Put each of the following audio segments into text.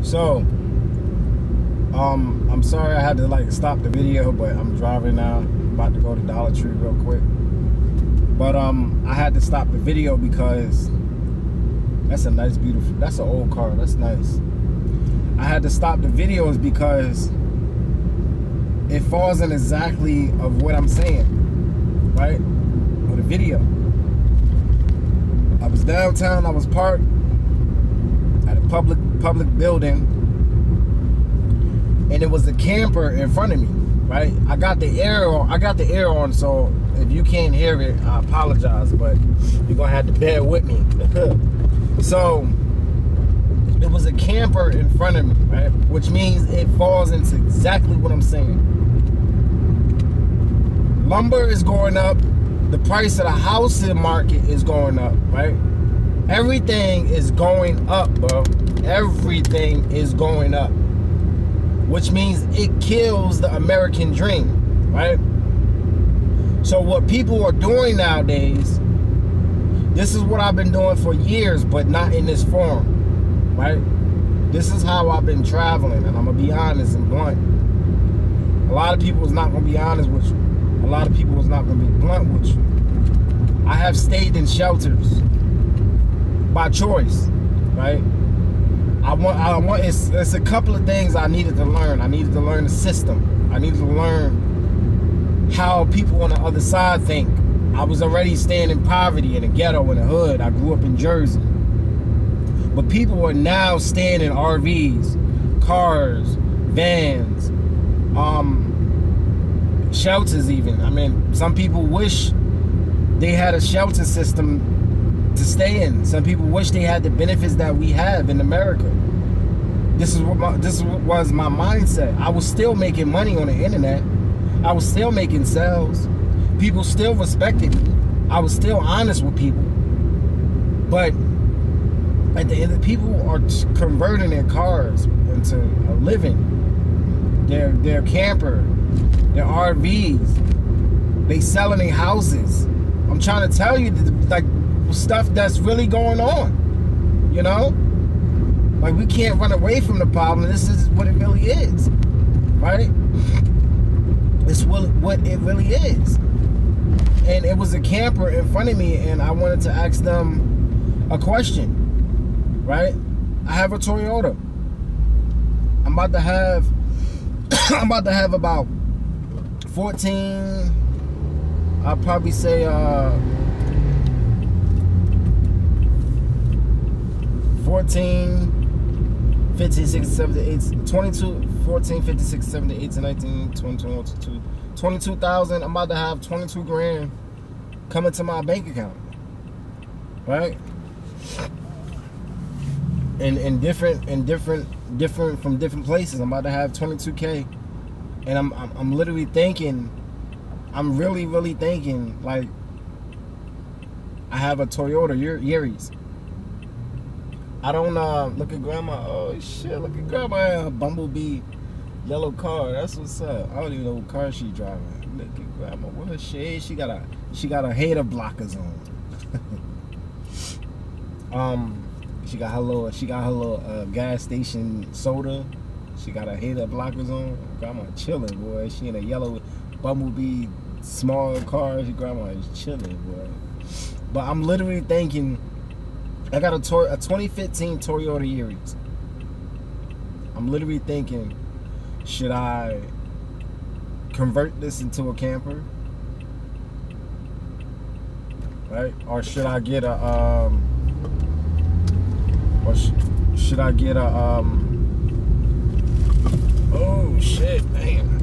So, I'm sorry I had to like stop the video, but I'm driving now. I'm about to go to Dollar Tree real quick. But I had to stop the video because that's a nice, beautiful. That's an old car. That's nice. I had to stop the videos because it falls in exactly of what I'm saying, right? Or the video. I was downtown. I was parked at a public building, and it was a camper in front of me, right? I got the air on, so if you can't hear it, I apologize, but you're gonna have to bear with me. So it was a camper in front of me, right? Which means it falls into exactly what I'm saying. Lumber is going up. The price of the housing market is going up, right? Everything is going up, bro. Everything is going up. Which means it kills the American dream, right? So what people are doing nowadays, this is what I've been doing for years, but not in this form, right? This is how I've been traveling, and I'm gonna be honest and blunt. A lot of people is not gonna be honest with you. A lot of people is not gonna be blunt with you. I have stayed in shelters by choice, right? It's a couple of things I needed to learn. I needed to learn the system. I needed to learn how people on the other side think. I was already staying in poverty, in the ghetto, in the hood. I grew up in Jersey. But people are now staying in RVs, cars, vans, shelters even. I mean, some people wish they had a shelter system to stay in. Some people wish they had the benefits that we have in America. This was my mindset. I was still making money on the internet. I was still making sales. People still respected me. I was still honest with people. But at the end, people are converting their cars into a living. Their camper, their RVs. They selling their houses. I'm trying to tell you, like, stuff that's really going on, you know? Like, we can't run away from the problem. This is what it really is, right? It's what it really is. And it was a camper in front of me, and I wanted to ask them a question, right? I have a Toyota. I'm about to have about 14, I'll probably say 14, 15, 16, 17, 8, 22, 14, 15, 16, 17, 18, 19, 20, 21, 22, 22,000. I'm about to have 22 grand coming to my bank account, right? And different from different places. I'm about to have 22K, and I'm literally thinking, I'm really thinking, like, I have a Toyota Yaris. I don't look at grandma. Oh shit! Look at grandma. Bumblebee, yellow car. That's what's up. I don't even know what car she driving. Look at grandma. What her shade? She got a hater blockers on. She got her little gas station soda. She got her hater blockers on. Grandma chilling, boy. She in a yellow Bumblebee small car. Grandma is chilling, boy. But I'm literally thinking, I got a 2015 Toyota Yaris. I'm literally thinking, should I convert this into a camper? Right? Or should I get a should I get a oh shit, man.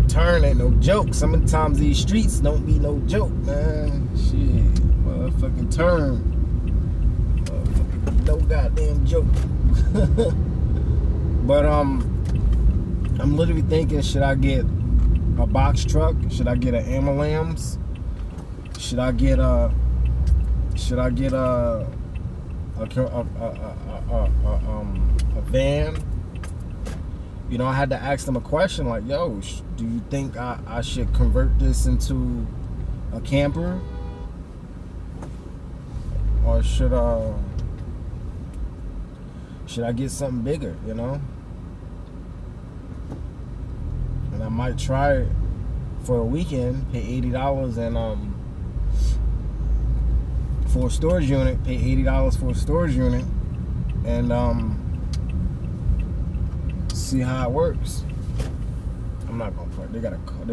Turn ain't no joke. Sometimes these streets don't be no joke, man. Shit, motherfucking turn, motherfucking no goddamn joke. But I'm literally thinking, should I get a box truck? Should I get an ambulance? Should I get a van? You know, I had to ask them a question like, yo, do you think I should convert this into a camper? or should I get something bigger, you know? And I might try it for a weekend, pay $80 and for a storage unit, pay $80 for a storage unit, and see how it works. I'm not gonna park. They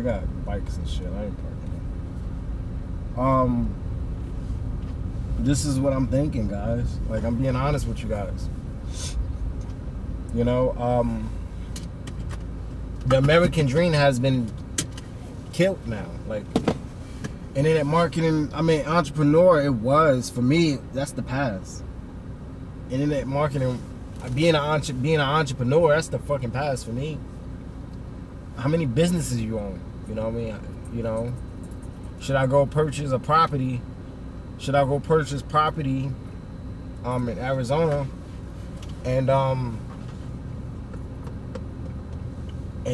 got bikes and shit. I ain't parking. This is what I'm thinking, guys. Like, I'm being honest with you guys. You know, the American dream has been killed now. Like, internet marketing, I mean, entrepreneur, it was, for me, that's the past. Internet marketing, being an entrepreneur, that's the fucking past for me. How many businesses you own? You know what I mean? You know, should I go purchase a property? Should I go purchase property in Arizona and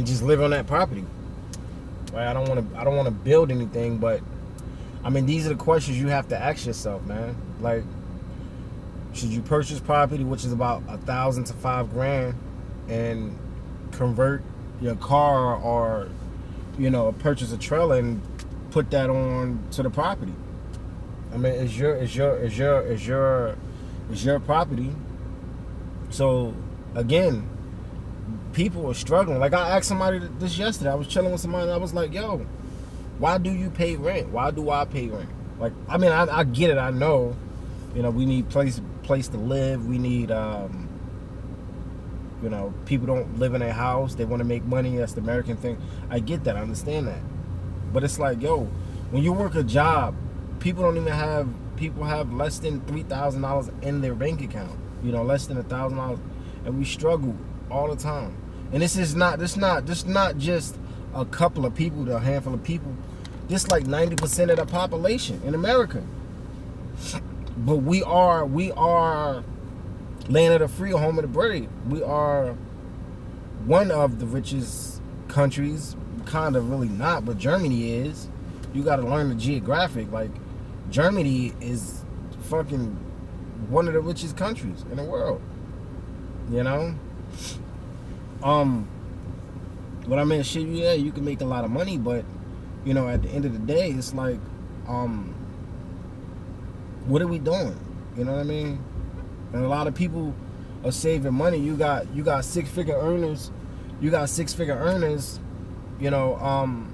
just live on that property? Right? I don't want to build anything, but I mean, these are the questions you have to ask yourself, man. Like, should you purchase property, which is about $1,000 to $5,000, and convert your car, or, you know, purchase a trailer and put that on to the property? I mean, it's your property. So again, people are struggling. Like, I asked somebody this yesterday. I was chilling with somebody and I was like, yo, why do you pay rent? Why do I pay rent? Like, I mean, I get it. I know, you know, we need place to live. We need, you know, people don't live in their house. They want to make money. That's the American thing. I get that. I understand that. But it's like, yo, when you work a job, people have less than $3,000 in their bank account. You know, less than $1,000, and we struggle all the time. And this is not just a couple of people, a handful of people. This like 90% of the population in America. But we are land of the free, home of the brave. We are one of the richest countries. Kind of really not, but Germany is. You got to learn the geographic. Like, Germany is fucking one of the richest countries in the world. You know? But I mean, shit, yeah, you can make a lot of money, but, you know, at the end of the day, it's like, what are we doing? You know what I mean? And a lot of people are saving money. You got six-figure earners. You got six-figure earners, you know,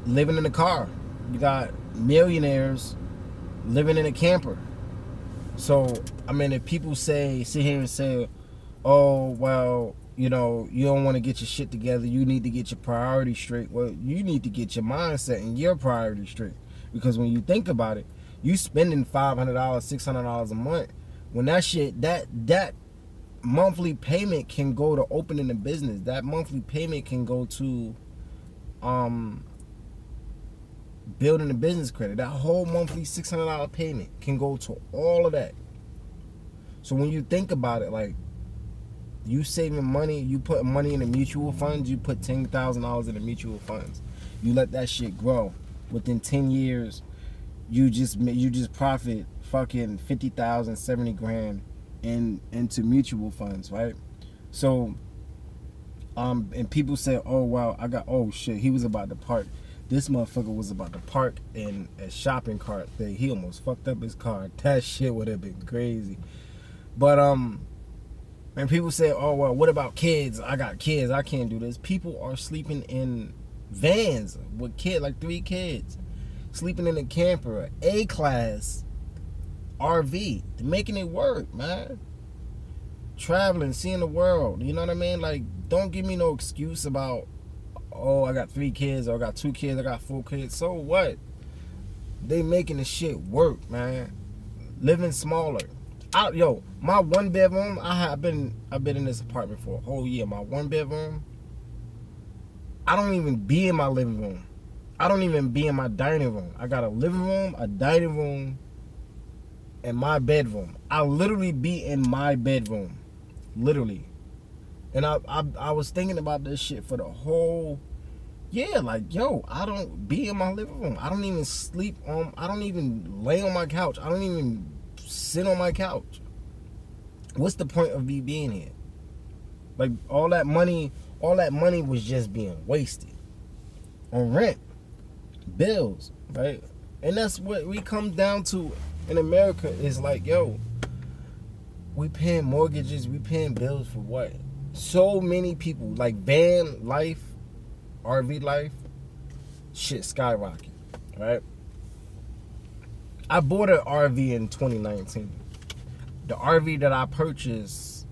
living in a car. You got millionaires living in a camper. So, I mean, if people sit here and say, oh, well, you know, you don't want to get your shit together, you need to get your priorities straight. Well, you need to get your mindset and your priorities straight. Because when you think about it, you spending $500, $600 a month. When that shit, that monthly payment can go to opening a business. That monthly payment can go to building a business credit. That whole monthly $600 payment can go to all of that. So when you think about it, like, you saving money, you put money in the mutual funds, you put $10,000 in the mutual funds. You let that shit grow. Within 10 years, you just profit fucking 50,000, 70 grand into mutual funds, right? So, and people say, oh, wow, oh shit, he was about to park. This motherfucker was about to park in a shopping cart thing. He almost fucked up his car. That shit would have been crazy. But, and people say, oh, well, what about kids? I got kids. I can't do this. People are sleeping in vans with like 3 kids. Sleeping in a camper, A-class RV. They're making it work, man. Traveling, seeing the world. You know what I mean? Like, don't give me no excuse about, oh, I got 3 kids, or I got 2 kids, I got 4 kids. So what? They making the shit work, man. Living smaller. Yo, my 1-bedroom, I've been in this apartment for a whole year. My 1-bedroom, I don't even be in my living room. I don't even be in my dining room. I got a living room, a dining room, and my bedroom. I literally be in my bedroom. Literally. And I was thinking about this shit for the whole year. Like, yo, I don't be in my living room. I don't even sleep I don't even lay on my couch. I don't even sit on my couch. What's the point of me being here? Like all that money was just being wasted on rent, bills, right? And that's what we come down to in America is like, yo, we paying mortgages, we paying bills for what? So many people, like van life, RV life, shit skyrocket, right? I bought an RV in 2019. The RV that I purchased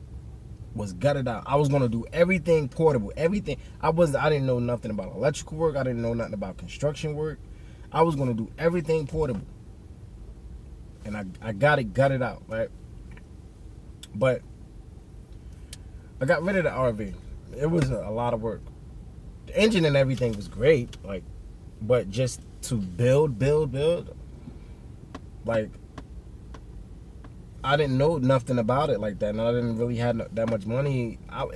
was gutted out. I was gonna do everything portable, everything. I didn't know nothing about electrical work. I didn't know nothing about construction work. I was gonna do everything portable, and I got it gutted out, right? But I got rid of the RV. It was a lot of work. The engine and everything was great, like, but just to build, like, I didn't know nothing about it like that, and I didn't really have that much money. I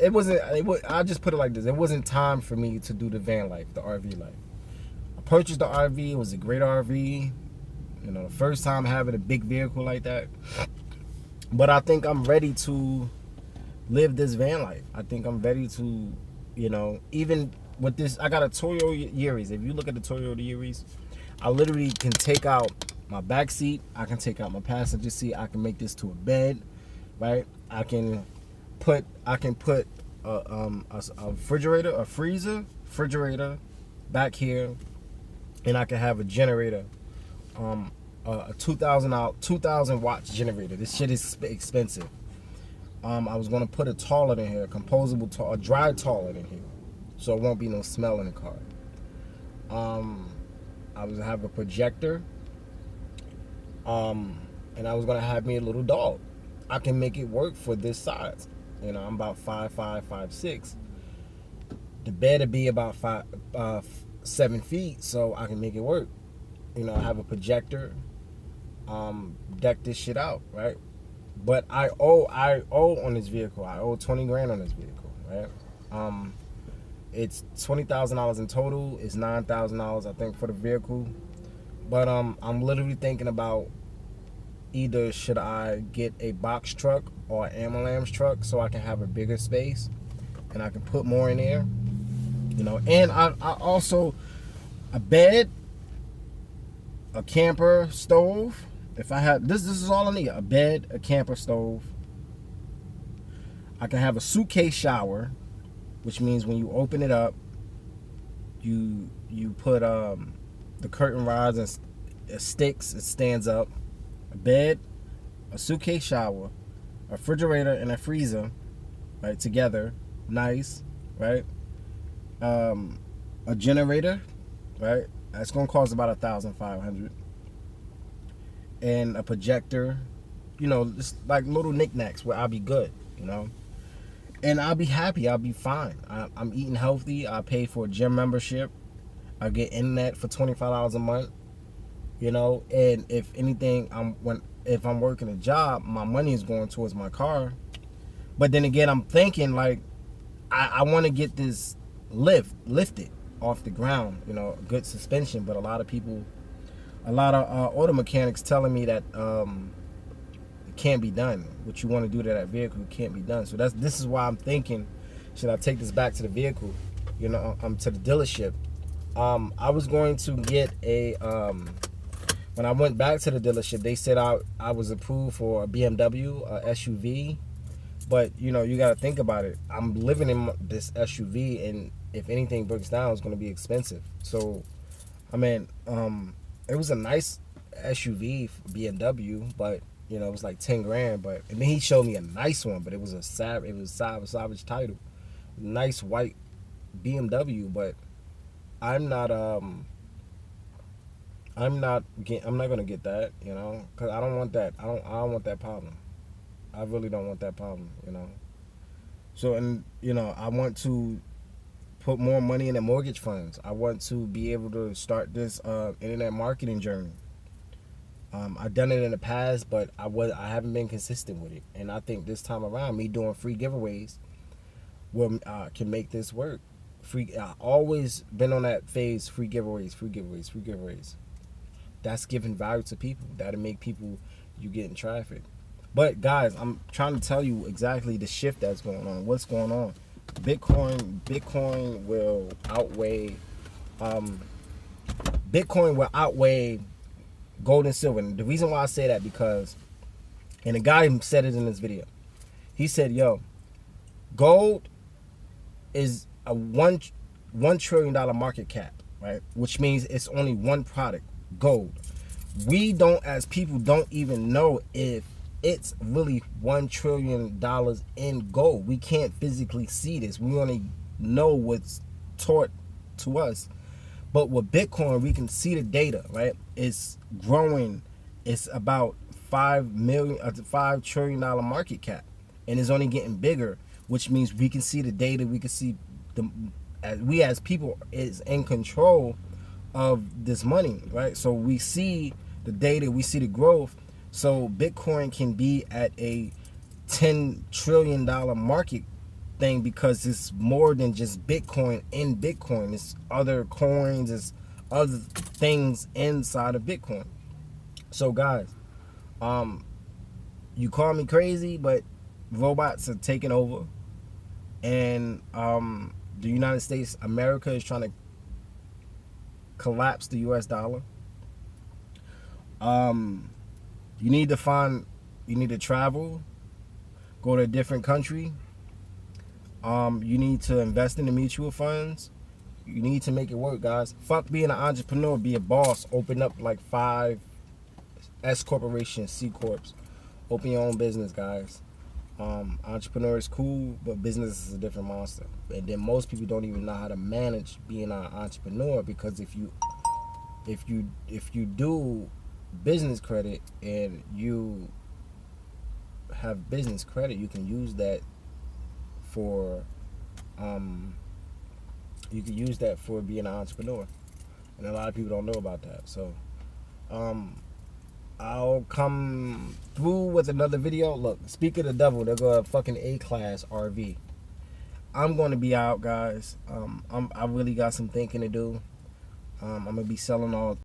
just put it like this: it wasn't time for me to do the van life, the RV life. I purchased the RV. It was a great RV. You know, the first time having a big vehicle like that. But I think I'm ready to live this van life. I think I'm ready to, you know, even with this, I got a Toyota Yaris. If you look at the Toyota Yaris, I literally can take out my back seat. I can take out my passenger seat. I can make this to a bed, right? I can put a refrigerator, a refrigerator back here, and I can have a generator, a 2,000 watts generator. This shit is expensive. I was gonna put a toilet in here, a composable a dry toilet in here, so it won't be no smell in the car. I was gonna have a projector, and I was gonna have me a little dog. I can make it work for this size. You know, I'm about 5'5", 5'6". The bed would be about 7 feet, so I can make it work. You know, I have a projector, deck this shit out, right? But I owe on this vehicle. I owe 20 grand on this vehicle, right? It's $20,000 in total. It's $9,000, I think, for the vehicle. But I'm literally thinking about either should I get a box truck or an ambulance truck so I can have a bigger space and I can put more in there, you know. And I also a bed, a camper stove. If I have this is all I need: a bed, a camper stove. I can have a suitcase shower, which means when you open it up, you put the curtain rods and it sticks, it stands up. A bed, a suitcase shower, a refrigerator, and a freezer, right, together, nice, right? A generator, right? That's gonna cost about $1,500. And a projector, you know, just like little knickknacks where I'll be good, you know. And I'll be happy. I'll be fine. I'm eating healthy. I pay for a gym membership. I get internet for $25 a month. You know, and if anything, if I'm working a job, my money is going towards my car. But then again, I'm thinking like, I want to get this lifted off the ground. You know, good suspension. But a lot of auto mechanics telling me that it can't be done. What you want to do to that vehicle can't be done. So this is why I'm thinking, should I take this back to the vehicle? You know, to the dealership. I was going to get a when I went back to the dealership, they said I was approved for a BMW, a SUV. But, you know, you got to think about it. I'm living in this SUV, and if anything breaks down, it's going to be expensive. So, I mean, it was a nice SUV, BMW, but, you know, it was like 10 grand. But, and then he showed me a nice one, but it was a Savage title. Nice white BMW, but I'm not gonna get that, you know, because I don't want that. I don't want that problem. I really don't want that problem, you know. So, and you know, I want to put more money in the mortgage funds. I want to be able to start this internet marketing journey. I've done it in the past, but I haven't been consistent with it. And I think this time around, me doing free giveaways can make this work. I always been on that phase: free giveaways. That's giving value to people. That'll make people you getting traffic. But guys, I'm trying to tell you exactly the shift that's going on. What's going on? Bitcoin will outweigh gold and silver. And the reason why I say that, because, and the guy said it in this video, he said, yo, gold is a $1 trillion market cap, right? Which means it's only one product, gold. We don't, as people, don't even know if it's really $1 trillion in gold. We can't physically see this. We only know what's taught to us. But with Bitcoin, we can see the data, right? It's growing. It's about $5 trillion market cap, and it's only getting bigger, which means we can see the data. We can see we as people is in control of this money, right? So we see the data, we see the growth. So Bitcoin can be at a $10 trillion market thing, because it's more than just Bitcoin in Bitcoin. It's other coins, it's other things inside of Bitcoin. So guys, you call me crazy, but robots are taking over, and the United States, America, is trying to collapse the US dollar. You need to travel, go to a different country. You need to invest in the mutual funds. You need to make it work, guys. Fuck being an entrepreneur, be a boss. Open up like 5 S corporations, C corps. Open your own business, guys. Entrepreneur is cool, but business is a different monster. And then most people don't even know how to manage being an entrepreneur, because if you do business credit and you have business credit, you can use that for being an entrepreneur, and a lot of people don't know about that. So I'll come through with another video. Look, speak of the devil, they're going to fucking A-class RV. I'm going to be out, guys. I really got some thinking to do. I'm gonna be selling all